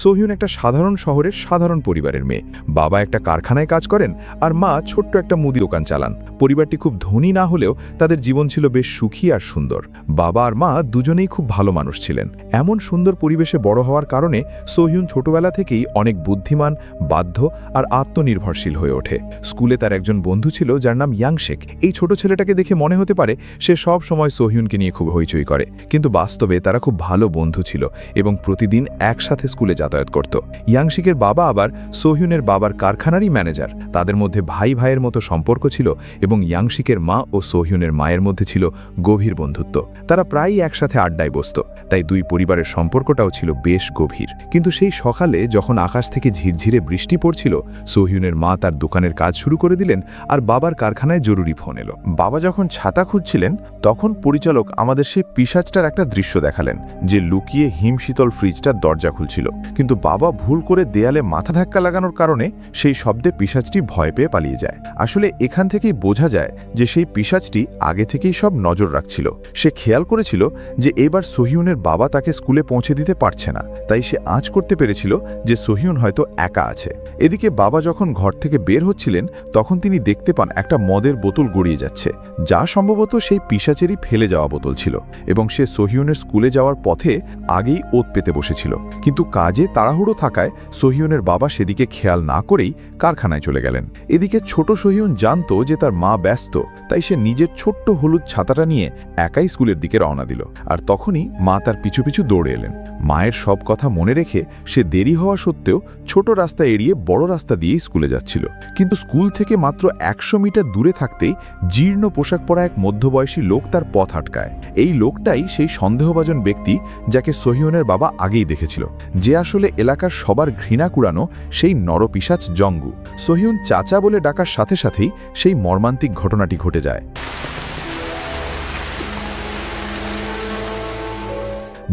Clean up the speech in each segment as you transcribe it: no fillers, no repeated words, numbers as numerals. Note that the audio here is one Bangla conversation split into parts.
সোহিউন একটা সাধারণ শহরের সাধারণ পরিবারের মেয়ে। বাবা একটা কারখানায় কাজ করেন আর মা ছোট্ট একটা মুদি দোকান চালান। পরিবারটি খুব ধনী না হলেও তাদের জীবন ছিল বেশ সুখী আর সুন্দর। বাবা আর মা দুজনেই খুব ভালো মানুষ ছিলেন। এমন সুন্দর পরিবেশে বড় হওয়ার কারণে সোহিউন ছোটবেলা থেকেই অনেক বুদ্ধিমান, বাধ্য আর আত্মনির্ভরশীল হয়ে ওঠে। স্কুলে তার একজন বন্ধু ছিল যার নাম ইয়াংশেক। এই ছোট ছেলেটাকে দেখে মনে হতে পারে সে সব সময় সোহিউনকে নিয়ে খুব হইচই করে, কিন্তু বাস্তবে তারা খুব ভালো বন্ধু ছিল এবং প্রতিদিন একসাথে স্কুলে যাতায়াত করত। ইয়াংশিকের বাবা আবার সোহিউনের বাবার কারখানারই ম্যানেজার। তাদের মধ্যে ভাই ভাইয়ের মতো সম্পর্ক ছিল এবং ইয়াংশিকের মা ও সোহিউনের মায়ের মধ্যে ছিল গভীর বন্ধুত্ব। তারা প্রায়ই একসাথে আড্ডায় বসত, তাই দুই পরিবারের সম্পর্কটাও ছিল বেশ গভীর। কিন্তু সেই সকালে যখন আকাশ থেকে ঝিরঝিরে বৃষ্টি পড়ছিল, সোহিউনের মা তার দোকানের কাজ শুরু করে দিলেন আর বাবার কারখানায় জরুরি ফোন এলো। বাবা যখন ছাতা খুঁজছিলেন তখন পরিচালক আমাদের সেই পিশাচটার একটা দৃশ্য দেখালেন, যে লুকিয়ে হিমশীতল ফ্রিজটার দরজা খুলছিল। কিন্তু বাবা ভুল করে দেয়ালে মাথা ধাক্কা লাগানোর কারণে সেই শব্দে পিশাচটি ভয় পেয়ে পালিয়ে যায়। আসলে এখান থেকেই বোঝা যায় যে সেই পিশাচটি আগে থেকেই সব নজর রাখছিল। সে খেয়াল করেছিল যে এবার সোহিউনের বাবা তাকে স্কুলে পৌঁছে দিতে পারছে না, তাই সে আঁচ করতে পেরেছিল যে সোহিউন হয়তো একা আছে। এদিকে বাবা যখন ঘর থেকে বের হচ্ছিলেন তখন তিনি দেখতে পান একটা মদের বোতল গড়িয়ে যাচ্ছে, যা সম্ভবত সেই পিশাচেরই ফেলে যাওয়া বোতল ছিল, এবং সে সোহিউনের স্কুলে যাওয়ার পথে আগেই ওত পেতে বসেছিল। কিন্তু কাজে তাড়াহুড়ো থাকায় সোহিউনের বাবা সেদিকে খেয়াল না করেই কারখানায় চলে গেলেন। এদিকে ছোট সোহিউন জানত যে তার মা ব্যস্ত, তাই সে নিজের ছোট্ট হলুদ ছাতাটা নিয়ে একাই স্কুলের দিকে রওনা দিল। আর তখনই মা তার পিছু পিছু দৌড়ে এলেন। মায়ের সব কথা মনে রেখে সে দেরি হওয়া সত্ত্বেও ছোট রাস্তা এড়িয়ে বড় রাস্তা দিয়েই স্কুলে যাচ্ছিল। কিন্তু স্কুল থেকে মাত্র 100 মিটার দূরে থাকতেই জীর্ণ পোশাক পরা এক মধ্যবয়সী লোক তার পথ আটকায়। এই লোকটাই সেই সন্দেহভাজন ব্যক্তি যাকে সোহিউনের বাবা আগেই দেখেছিল, যে আসলে এলাকার সবার ঘৃণা কুড়ানো সেই নরপিশাচ জঙ্গু। সোহিউন চাচা বলে ডাকার সাথে সাথেই সেই মর্মান্তিক ঘটনাটি ঘটে যায়।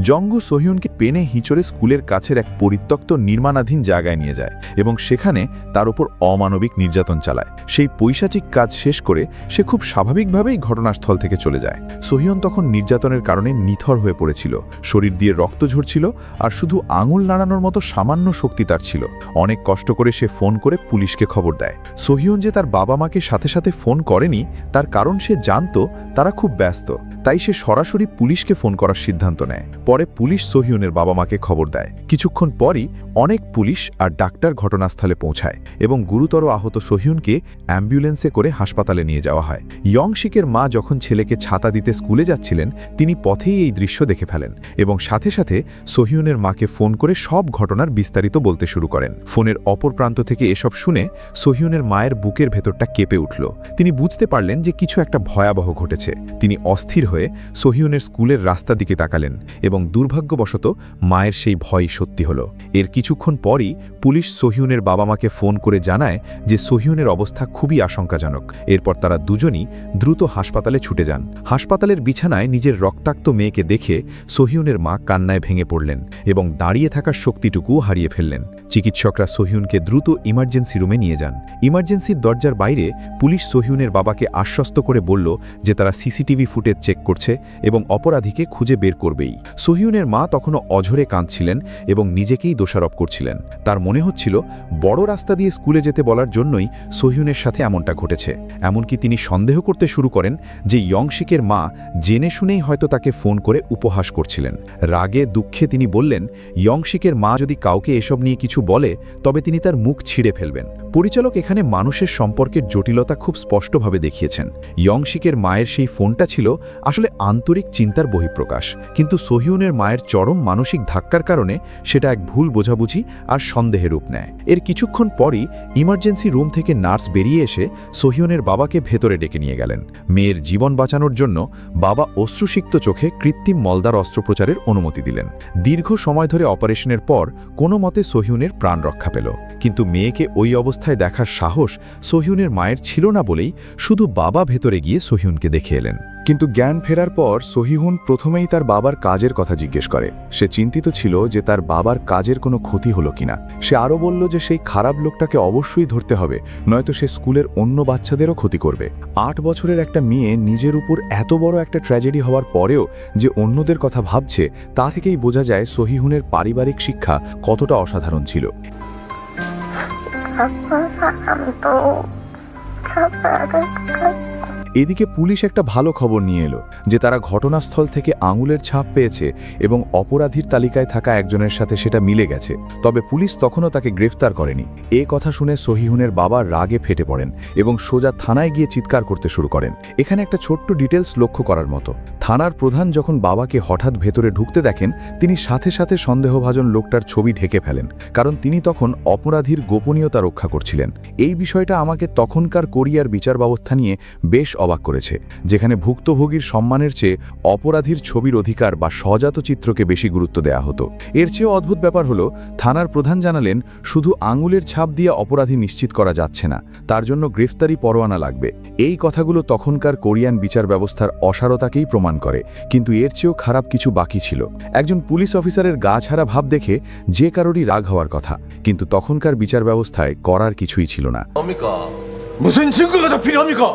জঙ্গু সোহিউনকে পেনে হিঁচড়ে স্কুলের কাছের এক পরিত্যক্ত নির্মাণাধীন জায়গায় নিয়ে যায় এবং সেখানে তার উপর অমানবিক নির্যাতন চালায়। সেই পৈশাচিক কাজ শেষ করে সে খুব স্বাভাবিকভাবেই ঘটনাস্থল থেকে চলে যায়। সোহিউন তখন নির্যাতনের কারণে নিথর হয়ে পড়েছিল, শরীর দিয়ে রক্ত ঝরছিল আর শুধু আঙুল নাড়ানোর মতো সামান্য শক্তি তার ছিল। অনেক কষ্ট করে সে ফোন করে পুলিশকে খবর দেয়। সোহিউন যে তার বাবা মাকে সাথে সাথে ফোন করেনি তার কারণ সে জানত তারা খুব ব্যস্ত, তাই সে সরাসরি পুলিশকে ফোন করার সিদ্ধান্ত নেয়। পরে পুলিশ সোহিউনের বাবা মাকে খবর দেয়। কিছুক্ষণ পরই অনেক পুলিশ আর ডাক্তার ঘটনাস্থলে পৌঁছায় এবং গুরুতর আহত সোহিউনকে অ্যাম্বুলেন্সে করে হাসপাতালে নিয়ে যাওয়া হয়। ইয়ংশিকের মা যখন ছেলেকে ছাতা দিতে স্কুলে যাচ্ছিলেন তিনি পথেই এই দৃশ্য দেখে ফেলেন এবং সাথে সাথে সোহিউনের মাকে ফোন করে সব ঘটনার বিস্তারিত বলতে শুরু করেন। ফোনের অপর প্রান্ত থেকে এসব শুনে সোহিউনের মায়ের বুকের ভেতরটা কেঁপে উঠল। তিনি বুঝতে পারলেন যে কিছু একটা ভয়াবহ ঘটেছে। তিনি অস্থির হয়ে সোহিউনের স্কুলের রাস্তা দিকে তাকালেন এবং দুর্ভাগ্যবশত মায়ের সেই ভয় সত্যি হল। এর কিছুক্ষণ পরই পুলিশ সোহিউনের বাবা মাকে ফোন করে জানায় যে সোহিউনের অবস্থা খুবই আশঙ্কাজনক। এরপর তারা দুজনই দ্রুত হাসপাতালে ছুটে যান। হাসপাতালের বিছানায় নিজের রক্তাক্ত মেয়েকে দেখে সোহিউনের মা কান্নায় ভেঙে পড়লেন এবং দাঁড়িয়ে থাকার শক্তিটুকুও হারিয়ে ফেললেন। চিকিৎসকরা সোহিউনকে দ্রুত ইমার্জেন্সি রুমে নিয়ে যান। ইমার্জেন্সির দরজার বাইরে পুলিশ সোহিউনের বাবাকে আশ্বস্ত করে বলল যে তারা সিসিটিভি ফুটেজ চেক করছে এবং অপরাধীকে খুঁজে বের করবেই। সোহিউনের মা তখনও অঝরে কাঁদছিলেন এবং নিজেকেই দোষারোপ করছিলেন। তার মনে হচ্ছিল বড় রাস্তা দিয়ে স্কুলে যেতে বলার জন্যই সোহিউনের সাথে এমনটা ঘটেছে। এমনকি তিনি সন্দেহ করতে শুরু করেন যে ইয়ংশিকের মা জেনে শুনেই হয়তো তাকে ফোন করে উপহাস করছিলেন। রাগে দুঃখে তিনি বললেন ইয়ংশিকের মা যদি কাউকে এসব নিয়ে কিছু বলে তবে তিনি তার মুখ ছিঁড়ে ফেলবেন। পরিচালক এখানে মানুষের সম্পর্কের জটিলতা খুব স্পষ্টভাবে দেখিয়েছেন। ইয়ংশিকের মায়ের সেই ফোনটা ছিল আসলে আন্তরিক চিন্তার বহিঃপ্রকাশ, কিন্তু সোহিউনের মায়ের চরম মানসিক ধাক্কার কারণে সেটা এক ভুল বোঝাবুঝি আর সন্দেহের রূপ নেয়। এর কিছুক্ষণ পরই ইমার্জেন্সি রুম থেকে নার্স বেরিয়ে এসে সোহিউনের বাবাকে ভেতরে ডেকে নিয়ে গেলেন। মেয়ের জীবন বাঁচানোর জন্য বাবা অশ্রুসিক্ত চোখে কৃত্রিম মলদার অস্ত্রোপচারের অনুমতি দিলেন। দীর্ঘ সময় ধরে অপারেশনের পর কোনো মতে সোহিউনের প্রাণ রক্ষা পেল, কিন্তু মেয়েকে ওই অবস্থায় দেখার সাহস সোহিউনের মায়ের ছিল না বলেই শুধু বাবা ভেতরে গিয়ে সোহিউনকে দেখে এলেন। কিন্তু জ্ঞান ফেরার পর সহিহুন প্রথমেই তার বাবার কাজের কথা জিজ্ঞেস করে। সে চিন্তিত ছিল যে তার বাবার কাজের কোনো ক্ষতি হলো কিনা। সে আরও বলল যে সেই খারাপ লোকটাকে অবশ্যই ধরতে হবে, নয়তো সে স্কুলের অন্য বাচ্চাদেরও ক্ষতি করবে। 8 বছরের একটা মেয়ে নিজের উপর এত বড় একটা ট্র্যাজেডি হওয়ার পরেও যে অন্যদের কথা ভাবছে, তা থেকেই বোঝা যায় সহিহুনের পারিবারিক শিক্ষা কতটা অসাধারণ ছিল। এদিকে পুলিশ একটা ভালো খবর নিয়ে এলো যে তারা ঘটনাস্থল থেকে আঙুলের ছাপ পেয়েছে এবং অপরাধীর তালিকায় থাকা একজনের সাথে সেটা মিলে গেছে। তবে পুলিশ তখনও তাকে গ্রেফতার করেনি। এ কথা শুনে সহিহুনের বাবা রাগে ফেটে পড়েন এবং সোজা থানায় গিয়ে চিৎকার করতে শুরু করেন। এখানে একটা ছোট্ট ডিটেলস লক্ষ্য করার মতো। থানার প্রধান যখন বাবাকে হঠাৎ ভেতরে ঢুকতে দেখেন, তিনি সাথে সাথে সন্দেহভাজন লোকটার ছবি ঢেকে ফেলেন, কারণ তিনি তখন অপরাধীর গোপনীয়তা রক্ষা করছিলেন। এই বিষয়টা আমাকে তখনকার কোরিয়ার বিচার ব্যবস্থা নিয়ে বেশ অবাক করেছে, যেখানে ভুক্তভোগীর সম্মানের চেয়ে অপরাধীর ছবির অধিকার বা সজাত চিত্রকে বেশি গুরুত্ব দেয়া হতো। এর চেয়েও অদ্ভুত ব্যাপার হলো, থানার প্রধান জানালেন শুধু আঙুলের ছাপ দিয়ে অপরাধী নিশ্চিত করা যাচ্ছে না, তার জন্য গ্রেফতারি পরোয়ানা লাগবে। এই কথাগুলো তখনকার কোরিয়ান বিচার ব্যবস্থার অসারতাকেই প্রমাণ করে। কিন্তু এর চেয়েও খারাপ কিছু বাকি ছিল। একজন পুলিশ অফিসারের গা ছাড়া ভাব দেখে যে কারোরই রাগ হওয়ার কথা, কিন্তু তখনকার বিচার ব্যবস্থায় করার কিছুই ছিল না। 무슨 증거가 더 필요합니까?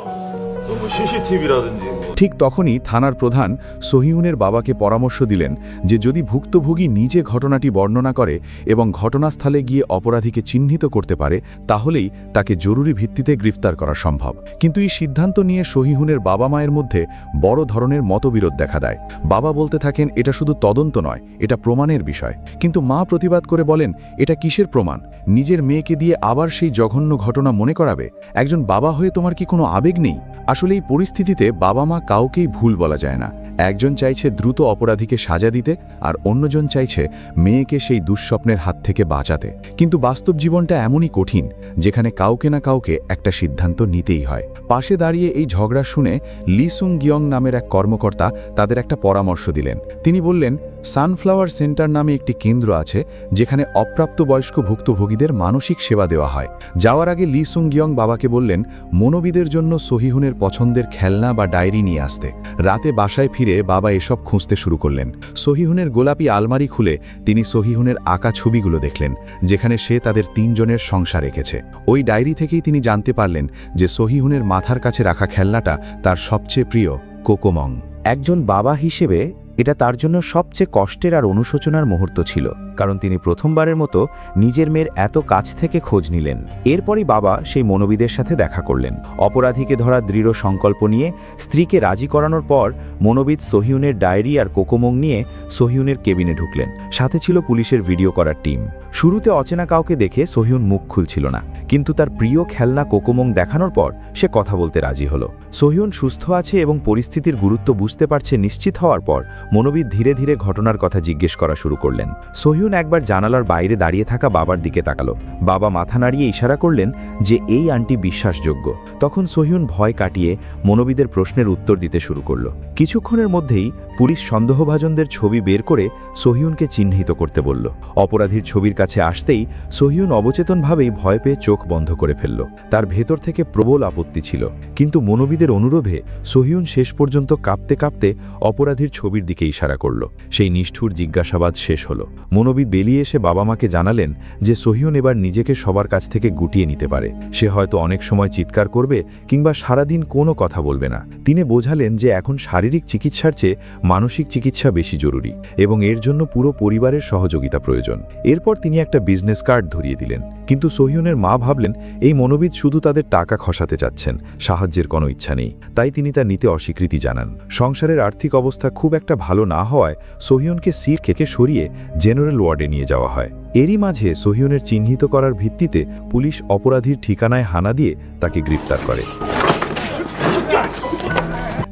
뭐 CCTV라든지. ঠিক তখনই থানার প্রধান সহিহুনের বাবাকে পরামর্শ দিলেন যে যদি ভুক্তভোগী নিজে ঘটনাটি বর্ণনা করে এবং ঘটনাস্থলে গিয়ে অপরাধীকে চিহ্নিত করতে পারে, তাহলেই তাকে জরুরি ভিত্তিতে গ্রেফতার করা সম্ভব। কিন্তু এই সিদ্ধান্ত নিয়ে সহিহুনের বাবা মায়ের মধ্যে বড় ধরনের মতবিরোধ দেখা দেয়। বাবা বলতে থাকেন এটা শুধু তদন্ত নয়, এটা প্রমাণের বিষয়। কিন্তু মা প্রতিবাদ করে বলেন, এটা কিসের প্রমাণ? নিজের মেয়েকে দিয়ে আবার সেই জঘন্য ঘটনা মনে করাবে? একজন বাবা হয়ে তোমার কি কোনো আবেগ নেই? আসলে এই পরিস্থিতিতে বাবা মা কাউকেই ভুল বলা যায় না। একজন চাইছে দ্রুত অপরাধীকে সাজা দিতে, আর অন্যজন চাইছে মেয়েকে সেই দুঃস্বপ্নের হাত থেকে বাঁচাতে। কিন্তু বাস্তব জীবনটা এমনই কঠিন, যেখানে কাউকে না কাউকে একটা সিদ্ধান্ত নিতেই হয়। পাশে দাঁড়িয়ে এই ঝগড়া শুনে লি সুং গিয়ং নামের এক কর্মকর্তা তাদের একটা পরামর্শ দিলেন। তিনি বললেন, সানফ্লাওয়ার সেন্টার নামে একটি কেন্দ্র আছে, যেখানে অপ্রাপ্তবয়স্ক ভুক্তভোগীদের মানসিক সেবা দেওয়া হয়। যাওয়ার আগে লি সুং গিয়ং বাবাকে বললেন মনোবিদের জন্য সহিহুনের পছন্দের খেলনা বা ডায়েরি নিয়ে আসতে। রাতে বাসায় ফিরে বাবা এসব খুঁজতে শুরু করলেন। সহিহুনের গোলাপি আলমারি খুলে তিনি সহিহুনের আঁকা ছবিগুলো দেখলেন, যেখানে সে তাদের 3 জনের সংসার রেখেছে। ওই ডায়েরি থেকেই তিনি জানতে পারলেন যে সহিহুনের মাথার কাছে রাখা খেলনাটা তার সবচেয়ে প্রিয় কোকোমং। একজন বাবা হিসেবে এটা তার জন্য সবচেয়ে কষ্টের আর অনুশোচনার মুহূর্ত ছিল, কারণ তিনি প্রথমবারের মতো নিজের মেয়ের এত কাছ থেকে খোঁজ নিলেন। এরপরই বাবা সেই মনোবিদের সাথে দেখা করলেন। অপরাধীকে ধরা দৃঢ় সংকল্প নিয়ে স্ত্রীকে রাজি করানোর পর মনোবিদ সহিহুনের ডায়েরি আর কোকোমং নিয়ে সহিহুনের কেবিনে ঢুকলেন। সাথে ছিল পুলিশের ভিডিও করার টিম। শুরুতে অচেনা কাউকে দেখে সহিহুন মুখ খুলছিল না, কিন্তু তার প্রিয় খেলনা কোকোমং দেখানোর পর সে কথা বলতে রাজি হলো। সহিহুন সুস্থ আছে এবং পরিস্থিতির গুরুত্ব বুঝতে পারছে নিশ্চিত হওয়ার পর মনোবিদ ধীরে ধীরে ঘটনার কথা জিজ্ঞেস করা শুরু করলেন। সহিহুন একবার জানালার বাইরে দাঁড়িয়ে থাকা বাবার দিকে তাকালো। বাবা মাথা নাড়িয়ে ইশারা করলেন যে এই আন্টি বিশ্বাসযোগ্য। তখন সহিহুন ভয় কাটিয়ে মনোবিদের প্রশ্নের উত্তর দিতে শুরু করল। কিছুক্ষণের মধ্যেই পুলিশ সন্দেহভাজনদের ছবি বের করে সহিহুনকে চিহ্নিত করতে বলল। অপরাধীর ছবির কাছে আসতেই সহিহুন অবচেতনভাবেই ভয় পেয়ে চোখ বন্ধ করে ফেলল। তার ভেতর থেকে প্রবল আপত্তি ছিল, কিন্তু মনোবিদের অনুরোধে সহিহুন শেষ পর্যন্ত কাঁপতে কাঁপতে অপরাধীর ছবির দিকে ইশারা করল। সেই নিষ্ঠুর জিজ্ঞাসাবাদ শেষ হলো। মনোবিদ বেরিয়ে এসে বাবা মাকে জানালেন যে সহিহুন এবার নিজেকে সবার কাছ থেকে গুটিয়ে নিতে পারে। সে হয়তো অনেক সময় চিৎকার করবে কিংবা সারাদিন কোনো কথা বলবে না। তিনি বোঝালেন যে এখন শারীরিক চিকিৎসার চেয়ে মানসিক চিকিৎসা বেশি জরুরি এবং এর জন্য পুরো পরিবারের সহযোগিতা প্রয়োজন। এরপর তিনি একটা বিজনেস কার্ড ধরিয়ে দিলেন। কিন্তু সহিহুনের মা ভাবলেন এই মনোবিদ শুধু তাদের টাকা খসাতে চাচ্ছেন, সাহায্যের কোনো ইচ্ছা নেই। তাই তিনি তা নিতে অস্বীকৃতি জানান। সংসারের আর্থিক অবস্থা খুব একটা ভালো না হওয়ায় সহিহুনকে সিট থেকে সরিয়ে জেনারেল ওয়ার্ডে নিয়ে যাওয়া হয়। এরই মাঝে সহিহুনের চিহ্নিত করার ভিত্তিতে পুলিশ অপরাধীর ঠিকানায় হানা দিয়ে তাকে গ্রেফতার করে।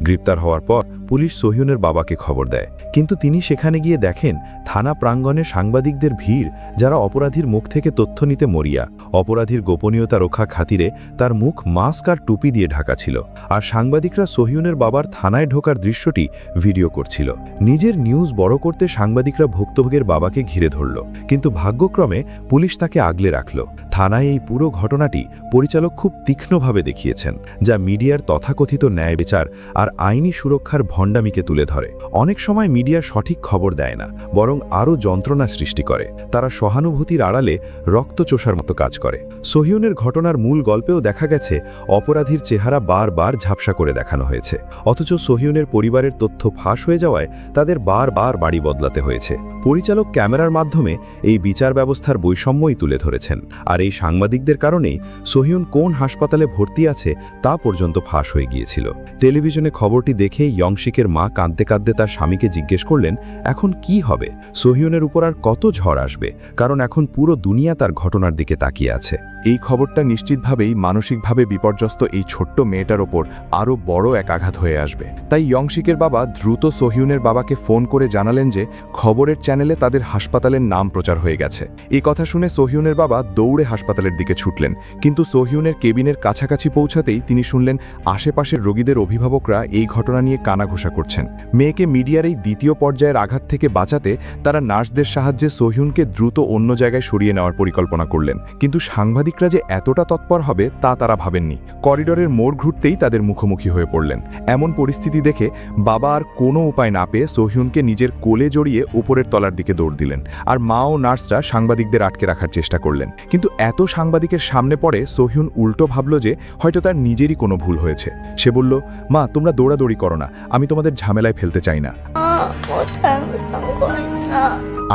গ্রেপ্তার হওয়ার পর পুলিশ সোহিউনের বাবাকে খবর দেয়, কিন্তু তিনি সেখানে গিয়ে দেখেন থানা প্রাঙ্গণে সাংবাদিকদের ভিড়, যারা অপরাধীর মুখ থেকে তথ্য নিতে মরিয়া। অপরাধীর গোপনীয়তা রক্ষা খাতিরে তার মুখ মাস্ক আর টুপি দিয়ে ঢাকা ছিল, আর সাংবাদিকরা সোহিউনের বাবার থানায় ঢোকার দৃশ্যটি ভিডিও করছিল। নিজের নিউজ বড় করতে সাংবাদিকরা ভুক্তভোগীর বাবাকে ঘিরে ধরল, কিন্তু ভাগ্যক্রমে পুলিশ তাকে আগলে রাখল। থানায় এই পুরো ঘটনাটি পরিচালক খুব তীক্ষ্ণভাবে দেখিয়েছেন, যা মিডিয়ার তথাকথিত ন্যায় বিচার আর আইনি সুরক্ষার ভণ্ডামিকে তুলে ধরে। অনেক সময় মিডিয়া সঠিক খবর দেয় না, বরং আরও যন্ত্রণা সৃষ্টি করে। তারা সহানুভূতির আড়ালে রক্তচোষার মতো কাজ করে। সোহিউনের ঘটনার মূল গল্পেও দেখা গেছে অপরাধীর চেহারা বারবার ঝাপসা করে দেখানো হয়েছে, অথচ সোহিউনের পরিবারের তথ্য ফাঁস হয়ে যাওয়ায় তাদের বারবার বাড়ি বদলাতে হয়েছে। পরিচালক ক্যামেরার মাধ্যমে এই বিচার ব্যবস্থার বৈষম্যই তুলে ধরেছেন, আর এই সাংবাদিকদের কারণেই সোহিউন কোন হাসপাতালে ভর্তি আছে তা পর্যন্ত ফাঁস হয়ে গিয়েছিল। টেলিভিশনে খবরটি দেখে ইয়ংশিকের মা কাঁদতে কাঁদতে তার স্বামীকে জিজ্ঞেস করলেন, এখন কি হবে? সোহিউনের উপর আর কত ঝড় আসবে? কারণ এখন পুরো দুনিয়া তার ঘটনার দিকে তাকিয়ে আছে। এই খবরটা নিশ্চিতভাবেই মানসিকভাবে বিপর্যস্ত এই ছোট্ট মেয়েটার ওপর আরও বড় এক আঘাত হয়ে আসবে। তাই ইয়ংশিকের বাবা দ্রুত সোহিউনের বাবাকে ফোন করে জানালেন যে খবরের চ্যানেলে তাদের হাসপাতালের নাম প্রচার হয়ে গেছে। এই কথা শুনে সোহিউনের বাবা দৌড়ে হাসপাতালের দিকে ছুটলেন, কিন্তু সোহিউনের কেবিনের কাছাকাছি পৌঁছাতেই তিনি শুনলেন আশেপাশের রোগীদের অভিভাবকরা এই ঘটনা নিয়ে কানাঘুষা করছেন। মেয়েকে মিডিয়ার এই দ্বিতীয় পর্যায়ের আঘাত থেকে বাঁচাতে তারা নার্সদের সাহায্যে সোহিউনকে দ্রুত অন্য জায়গায় সরিয়ে নেওয়ার পরিকল্পনা করলেন, কিন্তু সাংবাদিকরা যে এতটা তৎপর হবে তা তারা ভাবেননি। করিডোরের মোড় ঘুরতেই তাদের মুখোমুখি হয়ে পড়লেন। এমন পরিস্থিতি দেখে বাবা আর কোনো উপায় না পেয়ে সোহিউনকে নিজের কোলে জড়িয়ে উপরের তলার দিকে দৌড় দিলেন, আর মা ও নার্সরা সাংবাদিকদের আটকে রাখার চেষ্টা করলেন। কিন্তু এত সাংবাদিকের সামনে পড়ে সোহিউন উল্টো ভাবল যে হয়তো তার নিজেরই কোনো ভুল হয়েছে। সে বলল, মা তোমরা দৌড়াদৌড়ি করো না, আমি তোমাদের ঝামেলায় ফেলতে চাই না।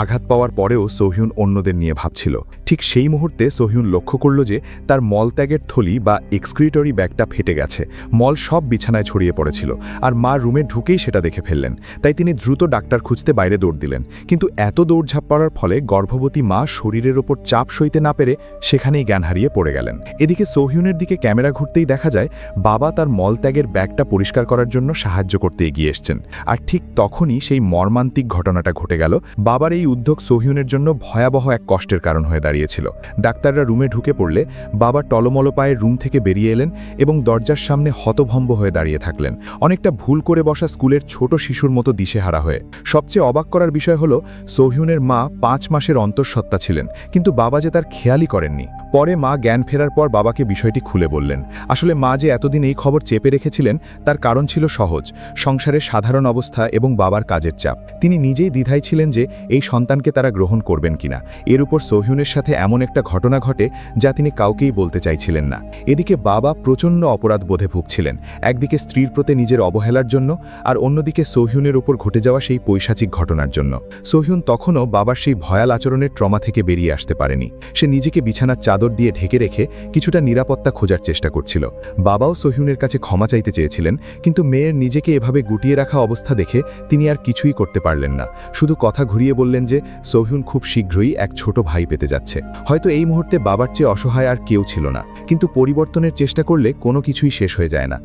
আঘাত পাওয়ার পরেও সোহিউন অন্যদের নিয়ে ভাবছিল। ঠিক সেই মুহূর্তে সোহিউন লক্ষ্য করল যে তার মলত্যাগের থলি বা এক্সক্রিটরি ব্যাগটা ফেটে গেছে। মল সব বিছানায় ছড়িয়ে পড়েছিল, আর মা রুমে ঢুকেই সেটা দেখে ফেললেন। তাই তিনি দ্রুত ডাক্তার খুঁজতে বাইরে দৌড় দিলেন, কিন্তু এত দৌড়ঝাঁপ পড়ার ফলে গর্ভবতী মা শরীরের ওপর চাপ সইতে না পেরে সেখানেই জ্ঞান হারিয়ে পড়ে গেলেন। এদিকে সোহিউনের দিকে ক্যামেরা ঘুরতেই দেখা যায় বাবা তার মলত্যাগের ব্যাগটা পরিষ্কার করার জন্য সাহায্য করতে এগিয়ে এসছেন। আর ঠিক তখনই সেই মর্মান্তিক ঘটনাটা ঘটে গেল। বাবার এই উদ্যোগ সোহিউনের জন্য ভয়াবহ এক কষ্টের কারণ হয়ে দাঁড়িয়েছিল। ডাক্তাররা রুমে ঢুকে পড়লে বাবা টলমলো পায়ে রুম থেকে বেরিয়ে এলেন এবং দরজার সামনে হতভম্ব হয়ে দাঁড়িয়ে থাকলেন, অনেকটা ভুল করে বসা স্কুলের ছোট শিশুর মতো দিশেহারা হয়ে। সবচেয়ে অবাক করার বিষয় হলো সোহিউনের মা 5 মাসের অন্তঃসত্ত্বা ছিলেন, কিন্তু বাবা যে তার খেয়ালই করেননি। পরে মা জ্ঞান ফেরার পর বাবাকে বিষয়টি খুলে বললেন। আসলে মা যে এতদিন এই খবর চেপে রেখেছিলেন তার কারণ ছিল সহজ, সংসারের সাধারণ অবস্থা এবং বাবার কাজের চাপ। তিনি নিজেই দ্বিধায় ছিলেন যে এই সন্তানকে তারা গ্রহণ করবেন কিনা। এর উপর সোহিউনের সাথে এমন একটা ঘটনা ঘটে যা তিনি কাউকেই বলতে চাইছিলেন না। এদিকে বাবা প্রচণ্ড অপরাধ বোধে ভুগছিলেন, একদিকে স্ত্রীর প্রতি নিজের অবহেলার জন্য, আর অন্যদিকে সোহিউনের উপর ঘটে যাওয়া সেই পৈশাচিক ঘটনার জন্য। সোহিউন তখনও বাবার সেই ভয়াল আচরণের ট্রমা থেকে বেরিয়ে আসতে পারেনি। সে নিজেকে বিছানার চাদর দিয়ে ঢেকে রেখে কিছুটা নিরাপত্তা খোঁজার চেষ্টা করছিল। বাবাও সোহিউনের কাছে ক্ষমা চাইতে চেয়েছিলেন, কিন্তু মেয়ের নিজেকে এভাবে গুটিয়ে রাখা অবস্থা দেখে তিনি আর কিছুই করতে পারলেন না। শুধু কথা ঘুরিয়ে বললেন যে সোহিউন খুব শীঘ্রই এক ছোট ভাই পেতে যাচ্ছে। হয়তো এই মুহূর্তে বাবার চেয়ে অসহায় আর কেউ ছিল না, কিন্তু পরিবর্তনের চেষ্টা করলে কোনো কিছুই শেষ হয়ে যায় না।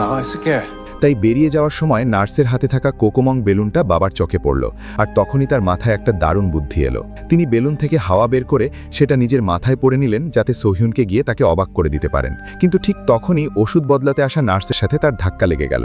나가 있을게. তাই বেরিয়ে যাওয়ার সময় নার্সের হাতে থাকা কোকোমং বেলুনটা বাবার চোখে পড়ল, আর তখনই তার মাথায় একটা দারুণ বুদ্ধি এলো। তিনি বেলুন থেকে হাওয়া বের করে সেটা নিজের মাথায় পরে নিলেন, যাতে সোহিউনকে গিয়ে তাকে অবাক করে দিতে পারেন। কিন্তু ঠিক তখনই ওষুধ বদলাতে আসা নার্সের সাথে তার ধাক্কা লেগে গেল।